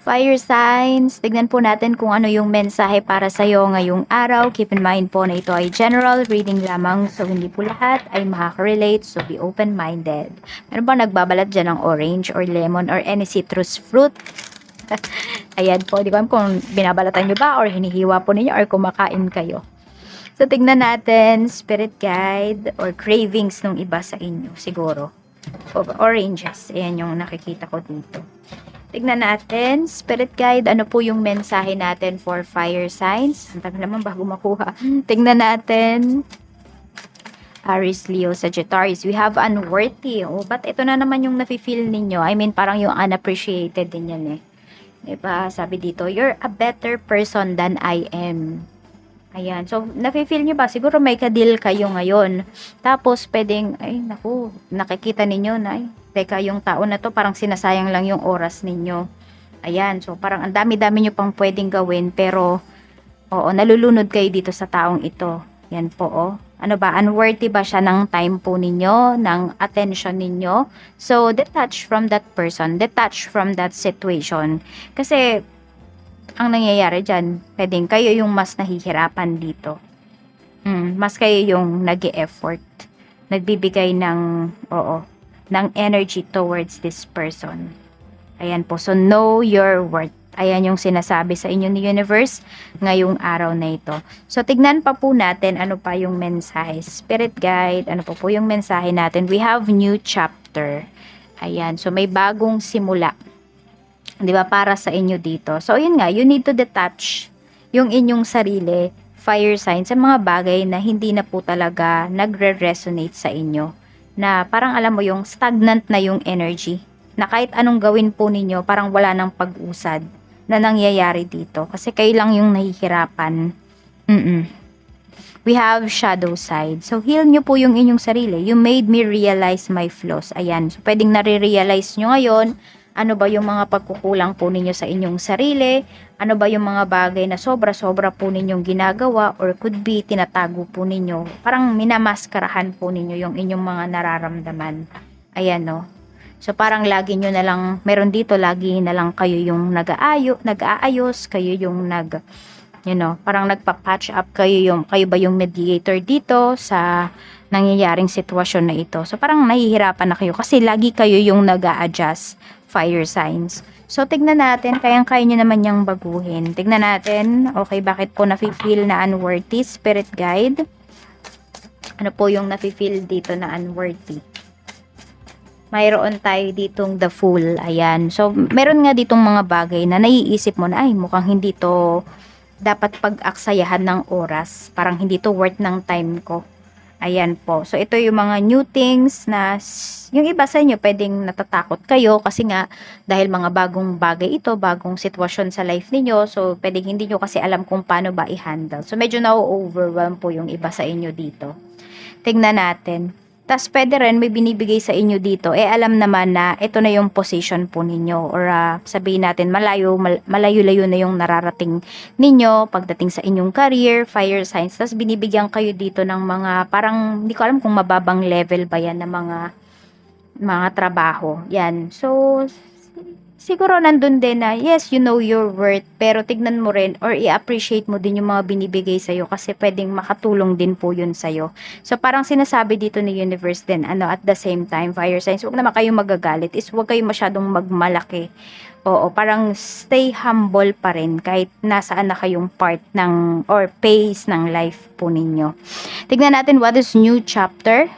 Fire signs, tignan po natin kung ano yung mensahe para sa'yo ngayong araw. Keep in mind po na ito ay general reading lamang, so hindi po lahat ay makaka-relate, so be open-minded. Meron ba nagbabalat dyan ng orange or lemon or any citrus fruit? Ayan po, di ko alam kung binabalatan nyo ba or hinihiwa po ninyo or kumakain kayo. So tignan natin, spirit guide or cravings ng iba sa inyo, siguro. Oranges, ayan yung nakikita ko dito. Tignan natin, spirit guide, ano po yung mensahe natin for fire signs? Ang tagal naman bago makuha. Tignan natin, Aries, Leo, Sagittarius. We have unworthy. Oh, but ito na naman yung nafe-feel ninyo. I mean, parang yung unappreciated din yan eh. Diba? Sabi dito, you're a better person than I am. Ayan. So, nafe-feel nyo ba? Siguro may kadil kayo ngayon. Tapos, pwedeng, ay, naku, nakikita ninyo na, ay, teka, yung tao na to, parang sinasayang lang yung oras ninyo. Ayan. So, parang ang dami-dami nyo pang pwedeng gawin. Pero, oo, nalulunod kayo dito sa taong ito. Yan po, oh. Ano ba? Unworthy ba siya ng time po ninyo? Ng attention ninyo? So, detach from that person. Detach from that situation. Kasi, ang nangyayari dyan, pwedeng kayo yung mas nahihirapan dito. Mas kayo yung nag-e-effort. Nagbibigay ng, ng energy towards this person. Ayan po. So, know your worth. Ayan yung sinasabi sa inyo ni Universe ngayong araw na ito. So, tignan pa po natin ano pa yung mensahe. Spirit guide, ano po yung mensahe natin. We have new chapter. Ayan. So, may bagong simula. 'Di ba, para sa inyo dito. So, yun nga, you need to detach yung inyong sarili, fire signs, sa mga bagay na hindi na po talaga nagre-resonate sa inyo. Na parang alam mo yung stagnant na yung energy. Na kahit anong gawin po ninyo, parang wala nang pag-usad na nangyayari dito. Kasi kayo lang yung nahihirapan. We have shadow side. So, heal nyo po yung inyong sarili. You made me realize my flaws. Ayan. So, pwedeng nare-realize nyo ngayon ano ba yung mga pagkukulang po ninyo sa inyong sarili? Ano ba yung mga bagay na sobra-sobra po ninyong ginagawa or could be tinatago po ninyo? Parang minamaskarahan po ninyo yung inyong mga nararamdaman. Ayan, no? So, parang lagi nyo na lang, meron dito, lagi na lang kayo yung nag-aayos, kayo yung parang nagpa-patch up kayo ba yung mediator dito sa nangyayaring sitwasyon na ito. So, parang nahihirapan na kayo kasi lagi kayo yung nag-a-adjust fire signs. So, tignan natin, kayang-kaya nyo naman yung baguhin. Tignan natin, okay, bakit po nafe-feel na unworthy? Spirit guide. Ano po yung nafe-feel dito na unworthy? Mayroon tayo ditong the fool. Ayan. So, meron nga ditong mga bagay na naiisip mo na, ay, mukhang hindi to dapat pag-aksayahan ng oras. Parang hindi to worth ng time ko. Ayan po. So, ito yung mga new things na yung iba sa inyo pwedeng natatakot kayo kasi nga dahil mga bagong bagay ito, bagong sitwasyon sa life niyo. So, pwedeng hindi nyo kasi alam kung paano ba i-handle. So, medyo na-overwhelm po yung iba sa inyo dito. Tignan natin. Tas pwede rin may binibigay sa inyo dito. Alam naman na ito na yung position po ninyo. Or sabihin natin malayo-layo na yung nararating ninyo pagdating sa inyong career, fire signs. Tas binibigyan kayo dito ng mga parang hindi ko alam kung mababang level ba yan na mga trabaho. Yan. So, siguro nandun din na, yes, you know your worth, pero tignan mo rin or i-appreciate mo din yung mga binibigay sa'yo kasi pwedeng makatulong din po yun sa'yo. So, parang sinasabi dito ni Universe din, at the same time, fire signs, huwag naman kayong magagalit, is huwag kayong masyadong magmalaki. Oo, parang stay humble pa rin kahit nasaan na kayong part ng, or phase ng life po ninyo. Tignan natin what is new chapter.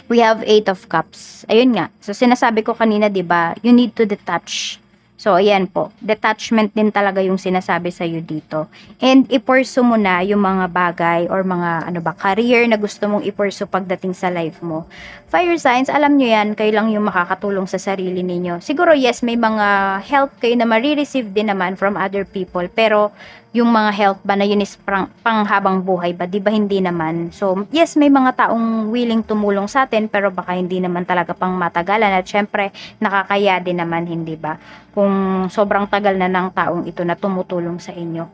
We have 8 of Cups. Ayun nga. So, sinasabi ko kanina, 'di ba? You need to detach. So, ayan po. Detachment din talaga yung sinasabi sa iyo dito. And i-pursue mo na yung mga bagay or mga career na gusto mong i-pursue pagdating sa life mo. Fire signs, alam nyo yan, kayo lang yung makakatulong sa sarili ninyo. Siguro, yes, may mga help kayo na marireceive din naman from other people. Pero, yung mga help ba na yun is panghabang buhay ba? Di ba hindi naman? So, yes, may mga taong willing tumulong sa atin, pero baka hindi naman talaga pang matagalan. At syempre, nakakaya din naman, hindi ba? Kung sobrang tagal na ng taong ito na tumutulong sa inyo.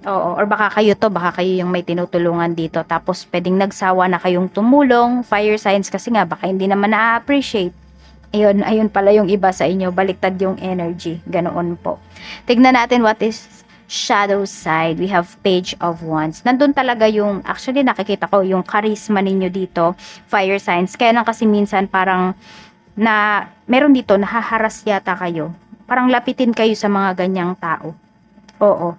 Oo, or baka kayo yung may tinutulungan dito. Tapos, pwedeng nagsawa na kayong tumulong, fire signs, kasi nga, baka hindi naman na-appreciate. Ayun pala yung iba sa inyo, baliktad yung energy, ganoon po. Tignan natin what is shadow side. We have Page of Wands. Nandun talaga yung, actually nakikita ko yung charisma ninyo dito, fire signs. Kaya lang kasi minsan parang meron dito, nahaharas yata kayo. Parang lapitin kayo sa mga ganyang tao. Oo.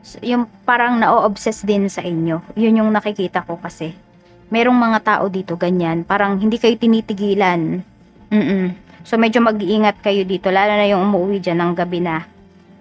So, yung parang na-obsess din sa inyo. Yun yung nakikita ko kasi. Merong mga tao dito ganyan, parang hindi kayo tinitigilan. So medyo mag-iingat kayo dito, lalo na yung umuwi dyan ng gabi na.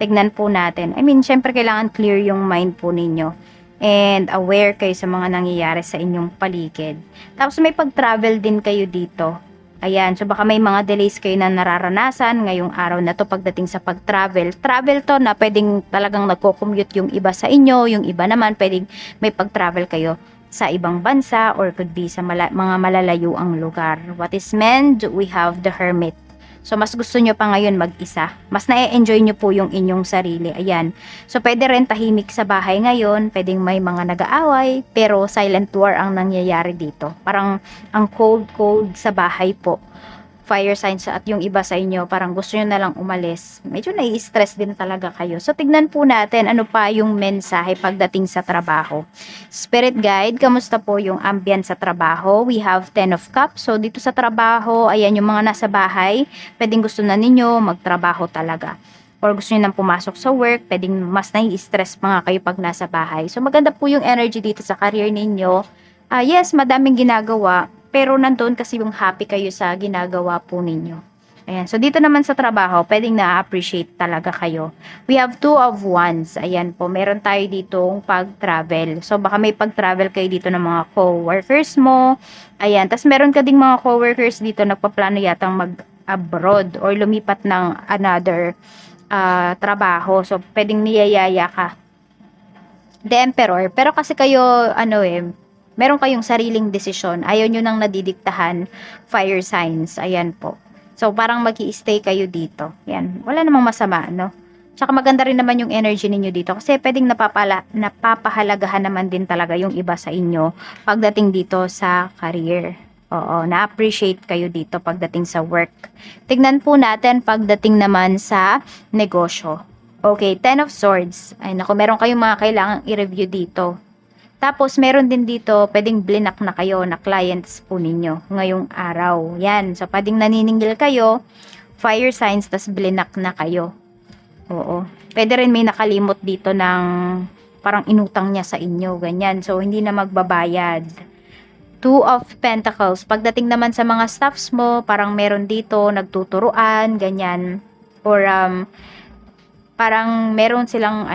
Tignan po natin. I mean, syempre kailangan clear yung mind po ninyo. And aware kayo sa mga nangyayari sa inyong paligid. Tapos may pag-travel din kayo dito. Ayan, so baka may mga delays kayo na nararanasan ngayong araw na to pagdating sa pag-travel. Travel to na pwedeng talagang nagko-commute yung iba sa inyo, yung iba naman pwedeng may pag-travel kayo sa ibang bansa or could be sa mga malalayo ang lugar. What is meant? We have the Hermit. So, mas gusto nyo pa ngayon mag-isa. Mas na-enjoy nyo po yung inyong sarili. Ayan. So, pwede rin tahimik sa bahay ngayon. Pwedeng may mga nag-aaway. Pero, silent war ang nangyayari dito. Parang, ang cold sa bahay po. Fire signs at yung iba sa inyo, parang gusto nyo na lang umalis. Medyo nai-stress din talaga kayo. So, tignan po natin ano pa yung mensahe pagdating sa trabaho. Spirit guide, kamusta po yung ambience sa trabaho? We have 10 of Cups. So, dito sa trabaho, ayan yung mga nasa bahay, pwedeng gusto na ninyo magtrabaho talaga. Or gusto nyo nang pumasok sa work, pwedeng mas nai-stress pa nga kayo pag nasa bahay. So, maganda po yung energy dito sa career ninyo. Yes, madaming ginagawa, pero nandun kasi yung happy kayo sa ginagawa po ninyo. Ayan. So, dito naman sa trabaho, pwedeng na-appreciate talaga kayo. We have 2 of Wands. Ayan po. Meron tayo ditong pag-travel. So, baka may pag-travel kayo dito ng mga co-workers mo. Ayan. Tapos, meron ka ding mga co-workers dito nagpaplano yatang mag-abroad or lumipat ng another trabaho. So, pwedeng niyayaya ka. The Emperor. Pero kasi kayo, meron kayong sariling desisyon. Ayaw nyo nang nadidiktahan, fire signs. Ayan po. So, parang mag-i-stay kayo dito. Yan. Wala namang masama, no? Tsaka maganda rin naman yung energy ninyo dito. Kasi pwedeng napapahalagahan naman din talaga yung iba sa inyo pagdating dito sa career. Oo, na-appreciate kayo dito pagdating sa work. Tignan po natin pagdating naman sa negosyo. Okay, 10 of Swords. Ay, naku, meron kayong mga kailangang i-review dito. Tapos, meron din dito, pwedeng blinak na kayo na clients po ninyo ngayong araw. Yan. So, pwedeng naniningil kayo, fire signs, tas blinak na kayo. Oo. Pwede rin may nakalimot dito ng parang inutang niya sa inyo. Ganyan. So, hindi na magbabayad. 2 of Pentacles. Pagdating naman sa mga staffs mo, parang meron dito, nagtuturuan, ganyan. Or, parang meron silang,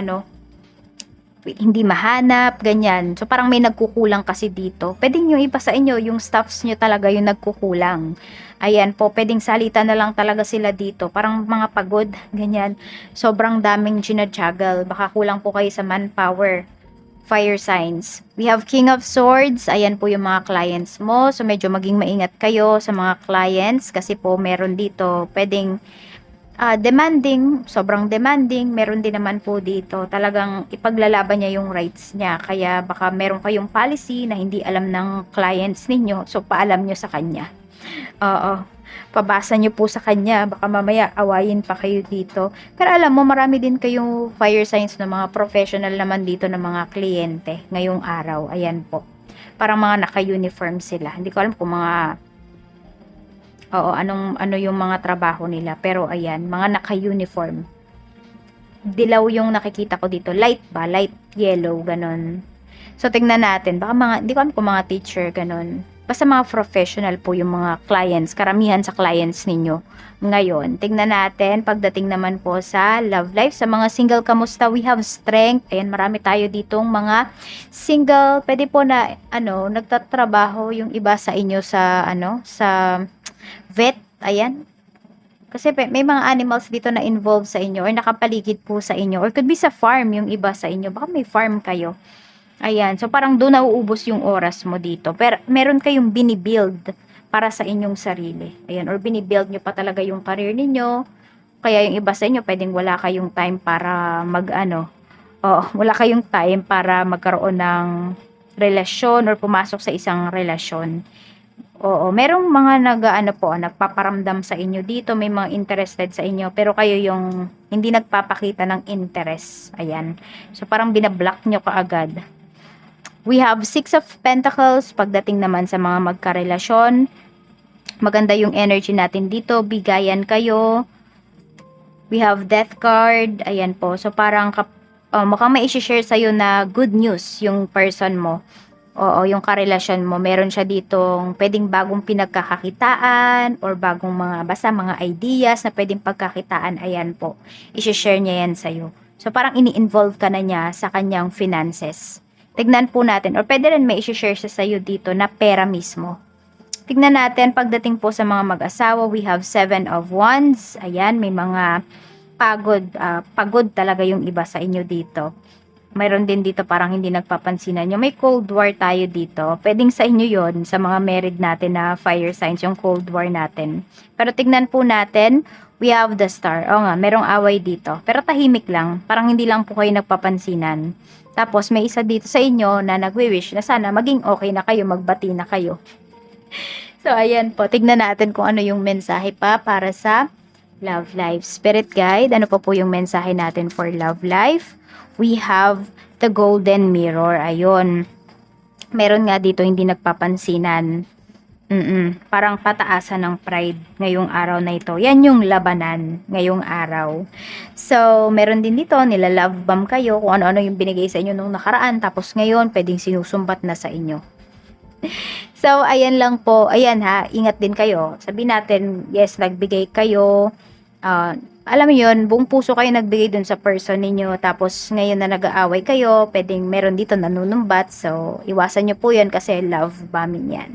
hindi mahanap, ganyan. So, parang may nagkukulang kasi dito. Pwedeng yung iba sa inyo, yung staffs nyo talaga yung nagkukulang. Ayan po, pwedeng salita na lang talaga sila dito. Parang mga pagod, ganyan. Sobrang daming ginajuggle. Baka kulang po kayo sa manpower. Fire signs. We have King of Swords. Ayan po yung mga clients mo. So, medyo maging maingat kayo sa mga clients kasi po meron dito. Pwedeng demanding, sobrang demanding, meron din naman po dito, talagang ipaglalaban niya yung rights niya, kaya baka meron kayong policy na hindi alam ng clients ninyo, so paalam nyo sa kanya. Oo, pabasa nyo po sa kanya, baka mamaya awayin pa kayo dito. Pero alam mo, marami din kayong fire signs na mga professional naman dito ng mga kliyente ngayong araw. Ayan po, parang mga naka-uniform sila, hindi ko alam kung mga ano yung mga trabaho nila. Pero ayan, mga naka-uniform. Dilaw yung nakikita ko dito. Light ba? Light yellow, ganon. So, tingnan natin. Baka hindi ko alam kung mga teacher, ganon. Basta mga professional po yung mga clients. Karamihan sa clients ninyo ngayon. Tingnan natin. Pagdating naman po sa love life. Sa mga single, kamusta? We have strength. Ayan, marami tayo ditong mga single. Pwede po na, nagtatrabaho yung iba sa inyo sa, sa vet, ayan. Kasi may mga animals dito na involved sa inyo or nakapaligid po sa inyo or could be sa farm yung iba sa inyo. Baka may farm kayo. Ayan, so parang doon nauubos yung oras mo dito. Pero meron kayong binibuild para sa inyong sarili. Ayan, or binibuild nyo pa talaga yung career ninyo. Kaya yung iba sa inyo, pwedeng wala kayong time para wala kayong time para magkaroon ng relasyon or pumasok sa isang relasyon. Oo, merong mga nag-aano po, nagpaparamdam sa inyo dito, may mga interested sa inyo, pero kayo yung hindi nagpapakita ng interest. Ayan. So, parang binablock nyo kaagad. We have Six of Pentacles, pagdating naman sa mga magkarelasyon. Maganda yung energy natin dito, bigayan kayo. We have Death card, ayan po. So, parang mukhang may isi-share sa'yo na good news yung person mo. Oo, yung karelasyon mo, meron siya ditong pwedeng bagong pinagkakakitaan or bagong basta mga ideas na pwedeng pagkakitaan, ayan po. I-share niya yan sa'yo. So, parang ini-involve ka na niya sa kanyang finances. Tignan po natin, or pwede rin may i-share siya sa'yo dito na pera mismo. Tignan natin, pagdating po sa mga mag-asawa, we have 7 of Wands. Ayan, may mga pagod talaga yung iba sa inyo dito. Mayroon din dito parang hindi nagpapansinan nyo. May Cold War tayo dito. Pwedeng sa inyo yon sa mga married natin na fire signs, yung Cold War natin. Pero tignan po natin, we have the Star. O nga, merong away dito. Pero tahimik lang. Parang hindi lang po kayo nagpapansinan. Tapos may isa dito sa inyo na nagwi-wish na sana maging okay na kayo, magbati na kayo. So, ayan po. Tignan natin kung ano yung mensahe pa para sa love life. Spirit guide, ano po yung mensahe natin for love life? We have the golden mirror. Ayun. Meron nga dito hindi nagpapansinan. Parang pataasan ng pride ngayong araw na ito. Yan yung labanan ngayong araw. So, meron din dito, nila-love bomb kayo kung ano-ano yung binigay sa inyo nung nakaraan. Tapos ngayon, pwedeng sinusumbat na sa inyo. So, ayan lang po. Ayan ha, ingat din kayo. Sabihin natin, yes, nagbigay kayo. Alam mo yun, buong puso kayo nagbigay dun sa person ninyo. Tapos, ngayon na nag-aaway kayo, pwedeng meron dito nanunumbat. So, iwasan nyo po yun kasi love bombing yan.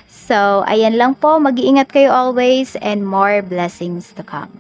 So, ayan lang po. Mag-iingat kayo always and more blessings to come.